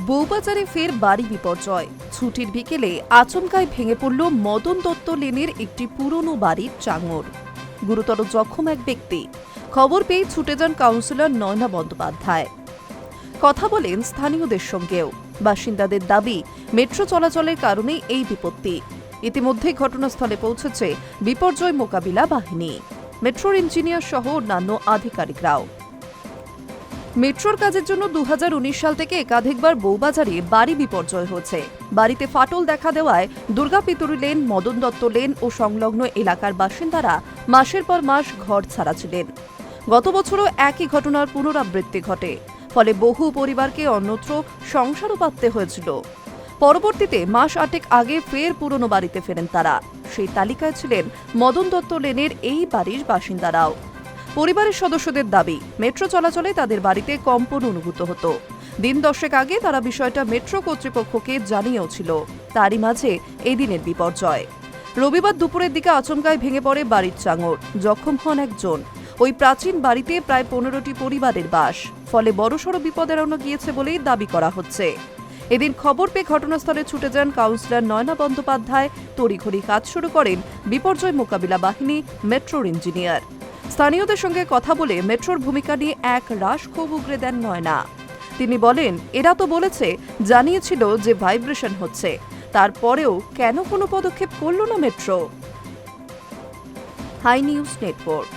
বউবাজারে ফের বাড়ি বিপর্যয়। ছুটির বিকেলে আচমকায় ভেঙে পড়ল মদন দত্ত লেনের একটি পুরনো বাড়ির চাঙর। গুরুতর জখম এক ব্যক্তি। খবর পেয়ে ছুটে যান কাউন্সিলর নয়না বন্দ্যোপাধ্যায়। কথা বলেন স্থানীয়দের সঙ্গেও। বাসিন্দাদের দাবি, মেট্রো চলাচলের কারণেই এই বিপত্তি। ইতিমধ্যে ঘটনাস্থলে পৌঁছেছে বিপর্যয় মোকাবিলা বাহিনী, মেট্রোর ইঞ্জিনিয়ার সহ অন্যান্য আধিকারিকরাও। মেট্রোর কাজের জন্য 2019 সাল থেকে একাধিকবার বউবাজারে বাড়ি বিপর্যয় হচ্ছে। বাড়িতে ফাটল দেখা দেওয়ায় দুর্গাপিতুরি লেন, মদন দত্ত লেন ও সংলগ্ন এলাকার বাসিন্দারা মাসের পর মাস ঘর ছাড়া ছিলেন। গত বছরও একই ঘটনার পুনরাবৃত্তি ঘটে, ফলে বহু পরিবারকে অন্যত্র সংসারও পাততে হয়েছিল। পরবর্তীতে মাস 8 আগে ফের পুরনো বাড়িতে ফেরেন তারা। সেই তালিকায় ছিলেন মদন দত্ত লেনের এই বাড়ির বাসিন্দারাও। পরিবারের সদস্যদের দাবি, মেট্রো চলাচলে তাদের বাড়িতে কম্পন অনুভূত হতো। দিন 10 আগে তারা বিষয়টা মেট্রো কর্তৃপক্ষকে জানিয়েও ছিল। তারই মাঝে এই দিনের বিপর্যয়। রবিবার দুপুরের দিকে আচমকায় ভেঙে পড়ে বাড়ির চাঙর। জখম হন একজন। ওই প্রাচীন বাড়িতে প্রায় 15টি পরিবারের বাস। ফলে বড়সড় বিপদ এড়ানো গিয়েছে বলেই দাবি করা হচ্ছে। এদিন খবর পেয়ে ঘটনাস্থলে ছুটে যান কাউন্সিলর নয়না বন্দ্যোপাধ্যায়। তড়িঘড়ি কাজ শুরু করেন বিপর্যয় মোকাবিলা বাহিনী, মেট্রোর ইঞ্জিনিয়ার। স্থানীয়দের সঙ্গে কথা বলে মেট্রোর ভূমিকা নিয়ে এক রাশ ক্ষোভ উগরে দেন নয়না। তিনি বলেন, এরা তো বলেছে, জানিয়েছিল যে ভাইব্রেশন হচ্ছে, তারপরেও কেন কোনো পদক্ষেপ করল না মেট্রো। High news network.